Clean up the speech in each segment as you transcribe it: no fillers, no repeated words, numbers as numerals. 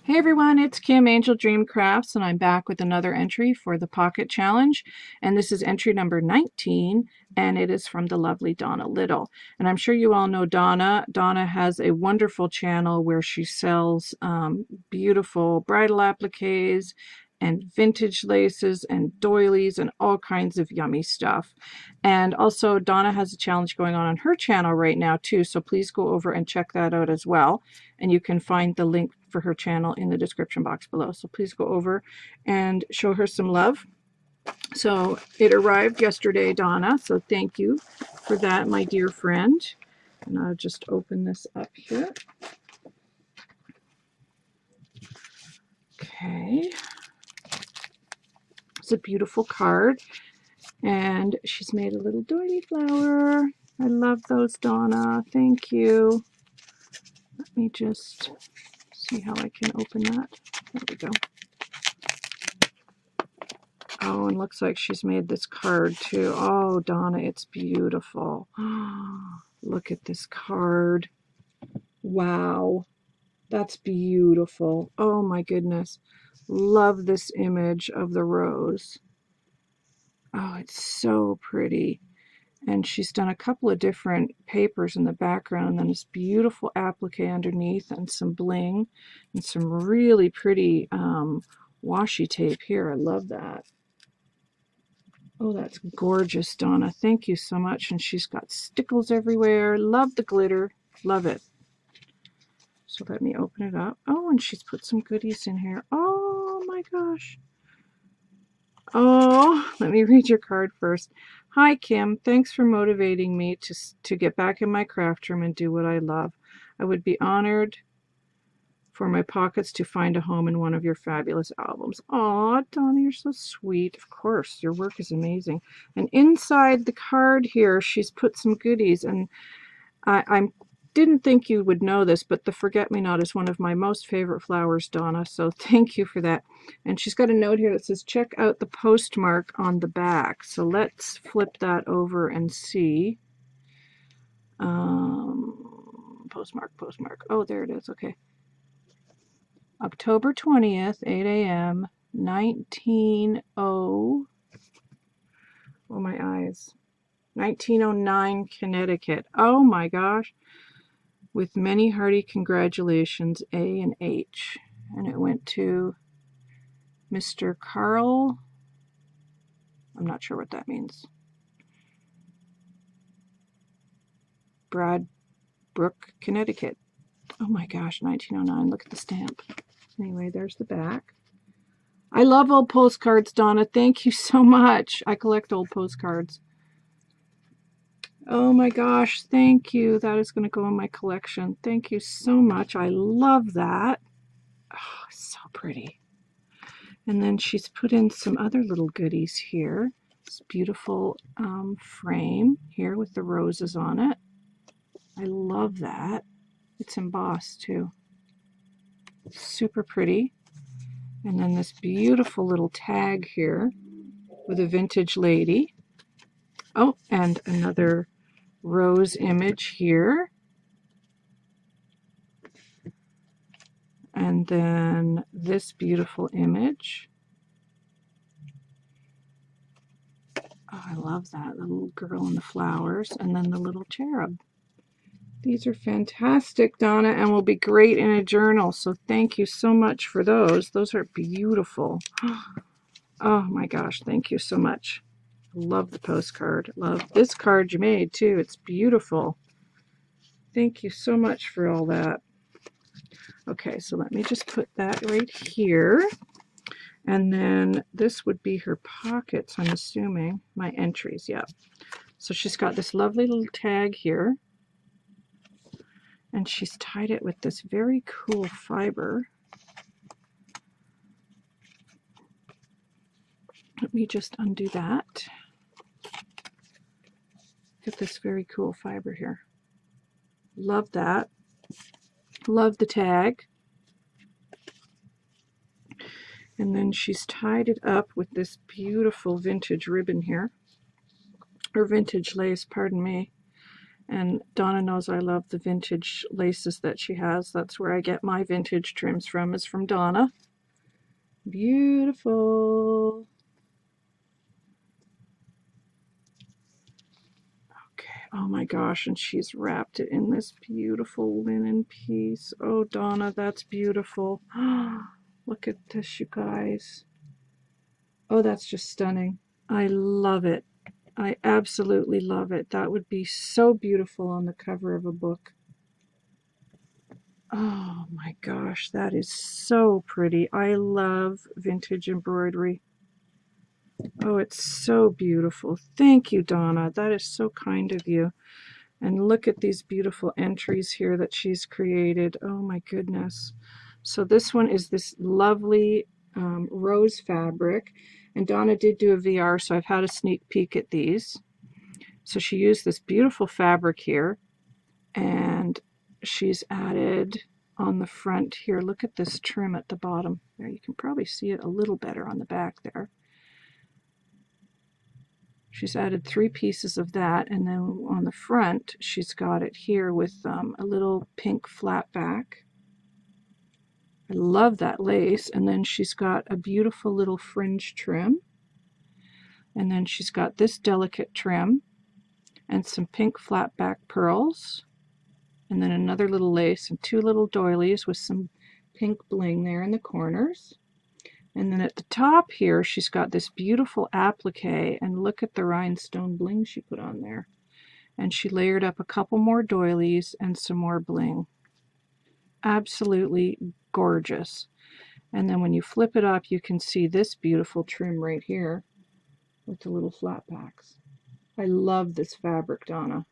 Hey everyone, it's Kim, Angel Dream Crafts, and I'm back with another entry for the Pocket Challenge. And this is entry number 19, and it is from the lovely Donna Little. And I'm sure you all know Donna. Donna has a wonderful channel where she sells beautiful bridal appliques and vintage laces and doilies and all kinds of yummy stuff. And also Donna has a challenge going on her channel right now too, so please go over and check that out as well. And you can find the link for her channel in the description box below. So please go over and show her some love. So it arrived yesterday, Donna, so thank you for that, my dear friend. And I'll just open this up here. Okay. It's a beautiful card. And she's made a little doily flower. I love those, Donna. Thank you. Let me just see how I can open that. There we go. Oh, and looks like she's made this card too. Oh, Donna, it's beautiful. Look at this card. Wow. That's beautiful. Oh my goodness. Love this image of the rose. Oh, it's so pretty. And she's done a couple of different papers in the background, and then this beautiful applique underneath, and some bling, and some really pretty washi tape here. I love that. Oh, that's gorgeous, Donna. Thank you so much. And she's got stickles everywhere. Love the glitter. Love it. So let me open it up. Oh, and she's put some goodies in here. Oh my gosh. Oh, let me read your card first. Hi, Kim. Thanks for motivating me to get back in my craft room and do what I love. I would be honored for my pockets to find a home in one of your fabulous albums. Aw, Donna, you're so sweet. Of course, your work is amazing. And inside the card here, she's put some goodies. And I didn't think you would know this, but the forget-me-not is one of my most favorite flowers, Donna. So thank you for that. And she's got a note here that says, check out the postmark on the back. So let's flip that over and see. Postmark. Oh, there it is. Okay. October 20th, 8 a.m., 1909, Connecticut. Oh my gosh. With many hearty congratulations, A and H. And it went to Mr. Carl. I'm not sure what that means. Bradbrook, Connecticut. Oh my gosh, 1909. Look at the stamp. Anyway, there's the back. I love old postcards, Donna. Thank you so much. I collect old postcards. Oh my gosh, thank you. That is going to go in my collection. Thank you so much. I love that. Oh, so pretty. And then she's put in some other little goodies here. This beautiful frame here with the roses on it. I love that. It's embossed too. Super pretty. And then this beautiful little tag here with a vintage lady. Oh, and another rose image here. And then this beautiful image. Oh, I love that. The little girl and the flowers. And then the little cherub. These are fantastic, Donna, and will be great in a journal. So thank you so much for those. Those are beautiful. Oh my gosh, thank you so much. Love the postcard. Love this card you made too. It's beautiful. Thank you so much for all that. Okay, so let me just put that right here. And then this would be her pockets, I'm assuming. My entries, yeah. So she's got this lovely little tag here. And she's tied it with this very cool fiber. Let me just undo that. Get this very cool fiber here. Love that. Love the tag. And then she's tied it up with this beautiful vintage ribbon here. Or vintage lace, pardon me. And Donna knows I love the vintage laces that she has. That's where I get my vintage trims from, is from Donna. Beautiful. Okay, oh my gosh, and she's wrapped it in this beautiful linen piece. Oh, Donna, that's beautiful. Look at this, you guys. Oh, that's just stunning. I love it. I absolutely love it. That would be so beautiful on the cover of a book. Oh my gosh, that is so pretty. I love vintage embroidery. Oh, it's so beautiful. Thank you, Donna. That is so kind of you. And look at these beautiful entries here that she's created. Oh my goodness. So this one is this lovely rose fabric. And Donna did do a VR, so I've had a sneak peek at these. So she used this beautiful fabric here, and she's added on the front here, look at this trim at the bottom there. You can probably see it a little better on the back there. She's added 3 pieces of that, and then on the front she's got it here with a little pink flat back. I love that lace. And then she's got a beautiful little fringe trim, and then she's got this delicate trim and some pink flat back pearls, and then another little lace and 2 little doilies with some pink bling there in the corners. And then at the top here, she's got this beautiful applique, and look at the rhinestone bling she put on there. And she layered up a couple more doilies and some more bling. Absolutely gorgeous. And then when you flip it up, you can see this beautiful trim right here with the little flat backs. I love this fabric, Donna.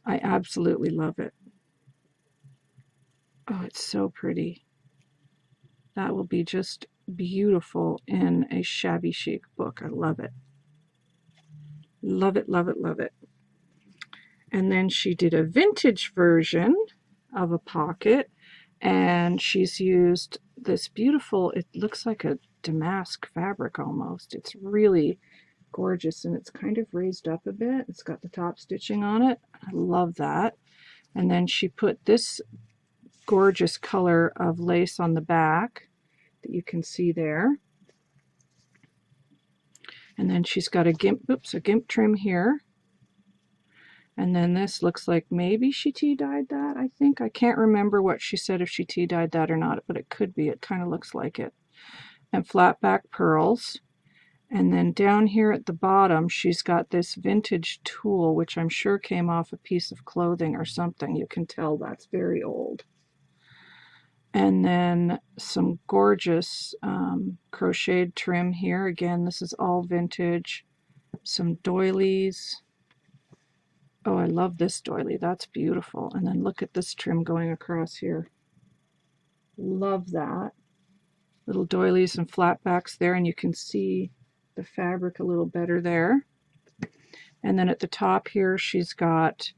I absolutely love it. Oh, it's so pretty. That will be just beautiful in a shabby chic book. I love it. Love it, love it, love it. And then she did a vintage version of a pocket, and she's used this beautiful, it looks like a damask fabric almost. It's really gorgeous, and it's kind of raised up a bit. It's got the top stitching on it. I love that. And then she put this gorgeous color of lace on the back that you can see there. And then she's got a gimp trim here. And then this looks like maybe she tea-dyed that, I think. I can't remember what she said, if she tea-dyed that or not, but it could be. It kind of looks like it. And flat back pearls. And then down here at the bottom, she's got this vintage tulle, which I'm sure came off a piece of clothing or something. You can tell that's very old. And then some gorgeous crocheted trim here. Again, this is all vintage. Some doilies. Oh, I love this doily. That's beautiful. And then look at this trim going across here. Love that. Little doilies and flat backs there, and you can see the fabric a little better there. And then at the top here, she's got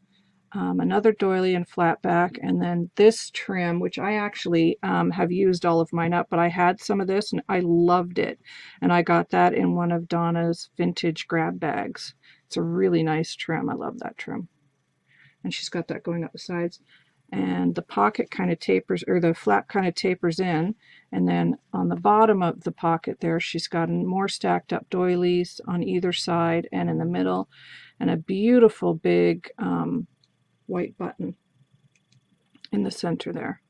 another doily and flat back, and then this trim, which I actually have used all of mine up, but I had some of this and I loved it. And I got that in one of Donna's vintage grab bags. It's a really nice trim. I love that trim. And she's got that going up the sides. And the pocket kind of tapers, or the flap kind of tapers in. And then on the bottom of the pocket there, she's got more stacked up doilies on either side and in the middle. And a beautiful big white button in the center there.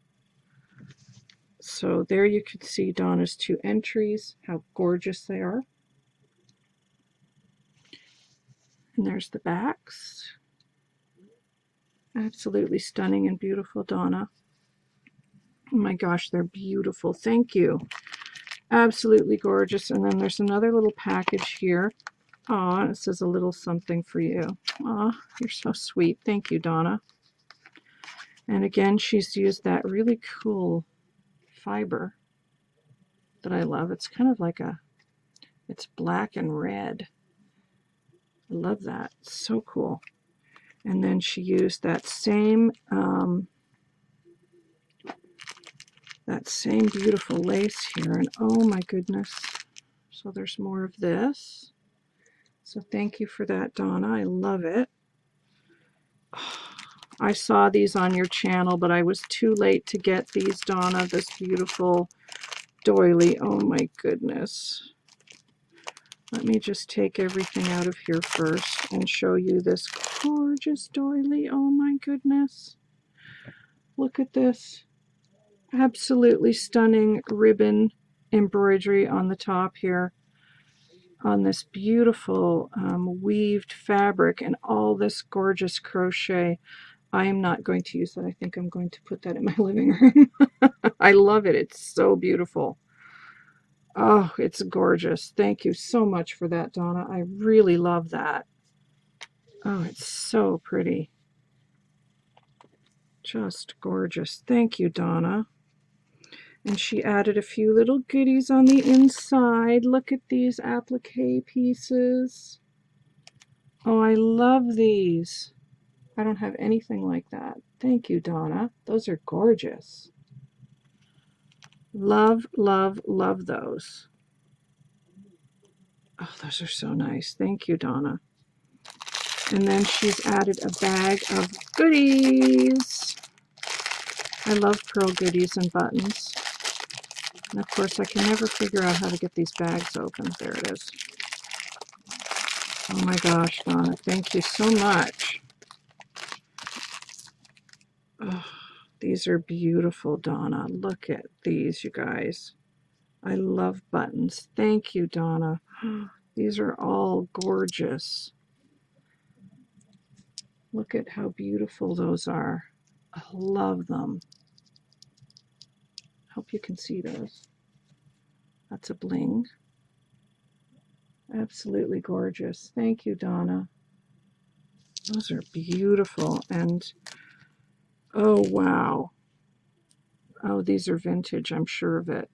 So there you can see Donna's 2 entries, how gorgeous they are. And there's the backs. Absolutely stunning and beautiful, Donna. Oh my gosh, they're beautiful. Thank you. Absolutely gorgeous. And then there's another little package here. Aw, it says a little something for you. Aw, you're so sweet. Thank you, Donna. And again, she's used that really cool fiber that I love. It's kind of like it's black and red. I love that. It's so cool. And then she used that same beautiful lace here. And oh my goodness. So there's more of this. So thank you for that, Donna. I love it. I saw these on your channel, but I was too late to get these, Donna. This beautiful doily. Oh my goodness. Let me just take everything out of here first and show you this gorgeous doily. Oh my goodness. Look at this. Absolutely stunning ribbon embroidery on the top here on this beautiful weaved fabric and all this gorgeous crochet. I am not going to use that. I think I'm going to put that in my living room. I love it. It's so beautiful. Oh, it's gorgeous. Thank you so much for that, Donna. I really love that. Oh, it's so pretty. Just gorgeous. Thank you, Donna. And she added a few little goodies on the inside. Look at these applique pieces. Oh, I love these. I don't have anything like that. Thank you, Donna. Those are gorgeous. Love, love, love those. Oh, those are so nice. Thank you, Donna. And then she's added a bag of goodies. I love pearl goodies and buttons. And of course, I can never figure out how to get these bags open. There it is. Oh my gosh, Donna, thank you so much. Oh, these are beautiful, Donna. Look at these, you guys. I love buttons. Thank you, Donna. These are all gorgeous. Look at how beautiful those are. I love them. Hope you can see those. That's a bling. Absolutely gorgeous. Thank you, Donna. Those are beautiful. And oh, wow. Oh, these are vintage. I'm sure of it.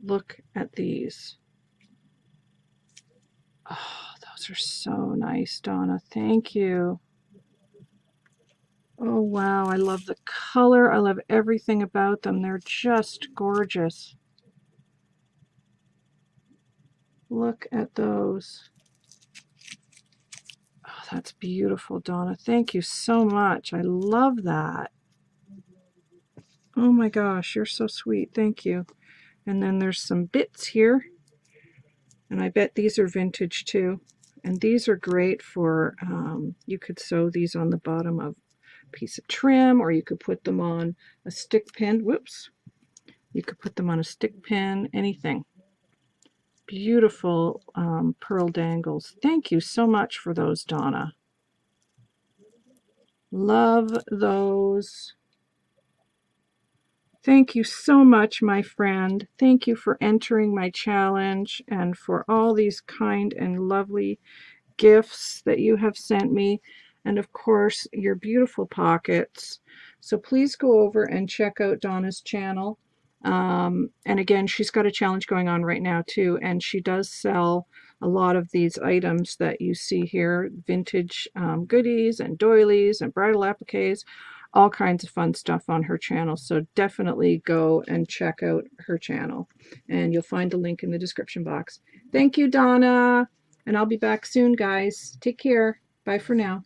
Look at these. Oh, those are so nice, Donna. Thank you. Oh, wow. I love the color. I love everything about them. They're just gorgeous. Look at those. Oh, that's beautiful, Donna. Thank you so much. I love that. Oh my gosh, you're so sweet. Thank you. And then there's some bits here. And I bet these are vintage too. And these are great for, you could sew these on the bottom of a piece of trim, or you could put them on a stick pin. Whoops. You could put them on a stick pin, anything. Beautiful pearl dangles. Thank you so much for those, Donna. Love those. Thank you so much, my friend. Thank you for entering my challenge and for all these kind and lovely gifts that you have sent me. And of course, your beautiful pockets. So please go over and check out Donna's channel. And again, she's got a challenge going on right now too. And she does sell a lot of these items that you see here, vintage goodies and doilies and bridal appliques, all kinds of fun stuff on her channel. So definitely go and check out her channel. And you'll find the link in the description box. Thank you, Donna. And I'll be back soon, guys. Take care. Bye for now.